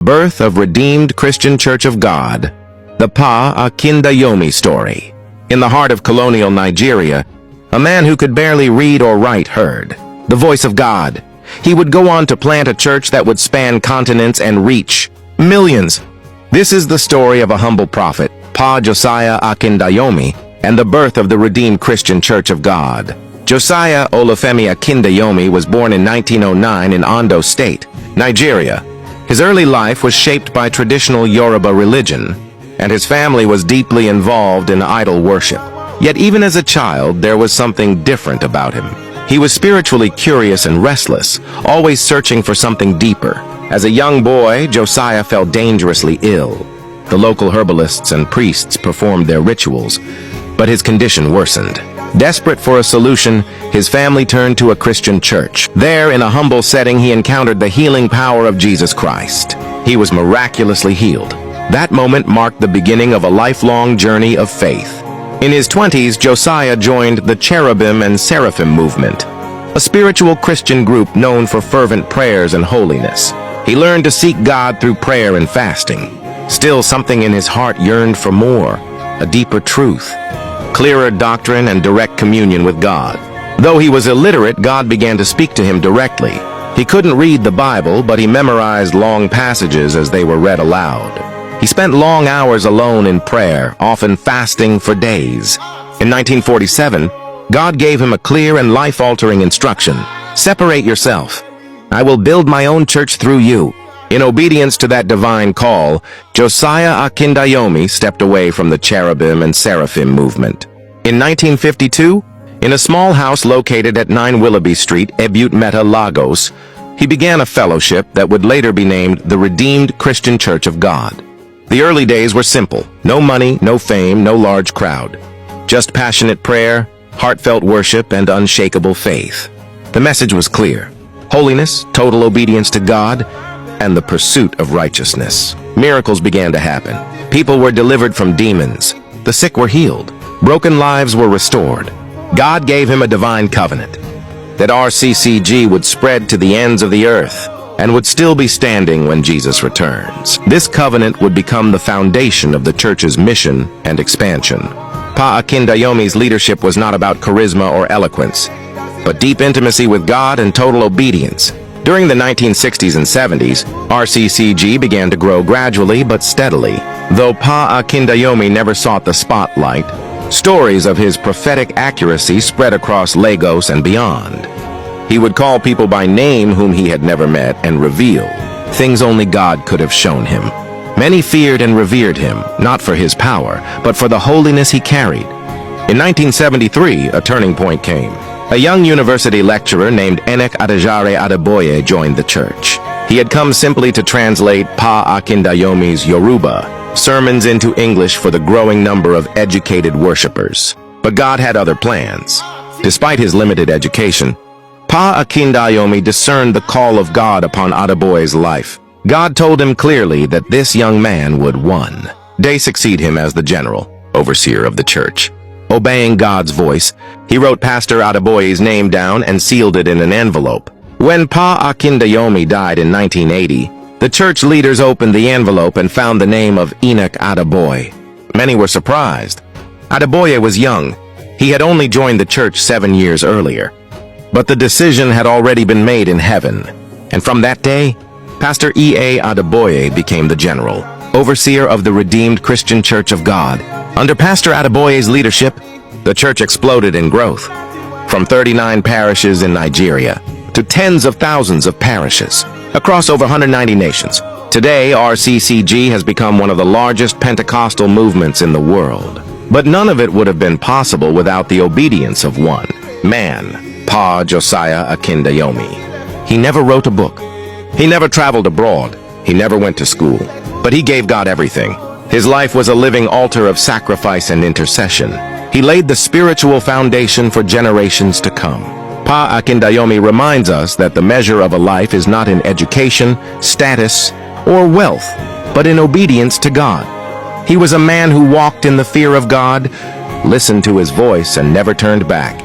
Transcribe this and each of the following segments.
Birth of Redeemed Christian Church of God, the Akindayomi story. In the heart of colonial Nigeria, a man who could barely read or write heard the voice of God. He would go on to plant a church that would span continents and reach millions. This is the story of a humble prophet, Josiah Akindayomi, and the birth of the Redeemed Christian Church of God. Josiah Olufemi Akindayomi was born in 1909 in Ondo State, Nigeria. His early life was shaped by traditional Yoruba religion, and his family was deeply involved in idol worship. Yet even as a child, there was something different about him. He was spiritually curious and restless, always searching for something deeper. As a young boy, Josiah fell dangerously ill. The local herbalists and priests performed their rituals, but his condition worsened. Desperate for a solution, his family turned to a Christian church. There, in a humble setting, he encountered the healing power of Jesus Christ. He was miraculously healed. That moment marked the beginning of a lifelong journey of faith. In his 20s, Josiah joined the Cherubim and Seraphim movement, a spiritual Christian group known for fervent prayers and holiness. He learned to seek God through prayer and fasting. Still, something in his heart yearned for more, a deeper truth, clearer doctrine, and direct communion with God. Though he was illiterate, God began to speak to him directly. He couldn't read the Bible, but he memorized long passages as they were read aloud. He spent long hours alone in prayer, often fasting for days. In 1947, God gave him a clear and life-altering instruction: separate yourself. I will build my own church through you. In obedience to that divine call, Josiah Akindayomi stepped away from the Cherubim and Seraphim movement. In 1952, in a small house located at 9 Willoughby Street, Ebute Metta, Lagos, he began a fellowship that would later be named the Redeemed Christian Church of God. The early days were simple: no money, no fame, no large crowd. Just passionate prayer, heartfelt worship, and unshakable faith. The message was clear: holiness, total obedience to God, and the pursuit of righteousness. Miracles began to happen. People were delivered from demons. The sick were healed. Broken lives were restored. God gave him a divine covenant that Rccg would spread to the ends of the earth and would still be standing when Jesus returns. This covenant would become the foundation of the church's mission and expansion. Akindayomi's leadership was not about charisma or eloquence, but deep intimacy with God and total obedience. During the 1960s and 70s, Rccg began to grow gradually but steadily. Though Akindayomi never sought the spotlight, stories of his prophetic accuracy spread across Lagos and beyond. He would call people by name whom he had never met and reveal things only God could have shown him. Many feared and revered him, not for his power, but for the holiness he carried. In 1973, a turning point came. A young university lecturer named Enoch Adejare Adeboye joined the church. He had come simply to translate Akindayomi's Yoruba sermons into English for the growing number of educated worshippers. But God had other plans. Despite his limited education, Akindayomi discerned the call of God upon Adeboye's life. God told him clearly that this young man would one day succeed him as the general overseer of the church. Obeying God's voice, he wrote Pastor Adeboye's name down and sealed it in an envelope. When Akindayomi died in 1980, the church leaders opened the envelope and found the name of Enoch Adeboye. Many were surprised. Adeboye was young. He had only joined the church 7 years earlier. But the decision had already been made in heaven. And from that day, Pastor E.A. Adeboye became the general overseer of the Redeemed Christian Church of God. Under Pastor Adeboye's leadership, the church exploded in growth. From 39 parishes in Nigeria to tens of thousands of parishes across over 190 nations. Today, Rccg has become one of the largest Pentecostal movements in the world. But none of it would have been possible without the obedience of one man, Josiah Akindayomi. He never wrote a book. He never traveled abroad. He never went to school. But he gave God everything. His life was a living altar of sacrifice and intercession. He laid the spiritual foundation for generations to come. Akindayomi reminds us that the measure of a life is not in education, status, or wealth, but in obedience to God. He was a man who walked in the fear of God, listened to his voice, and never turned back.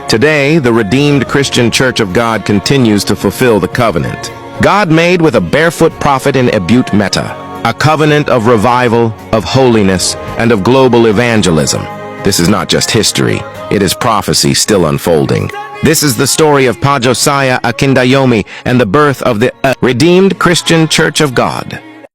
Today, the Redeemed Christian Church of God continues to fulfill the covenant. God made with a barefoot prophet in Ebute Metta, a covenant of revival, of holiness, and of global evangelism. This is not just history, it is prophecy still unfolding. This is the story of Pa Josiah Akindayomi and the birth of the redeemed Christian Church of God.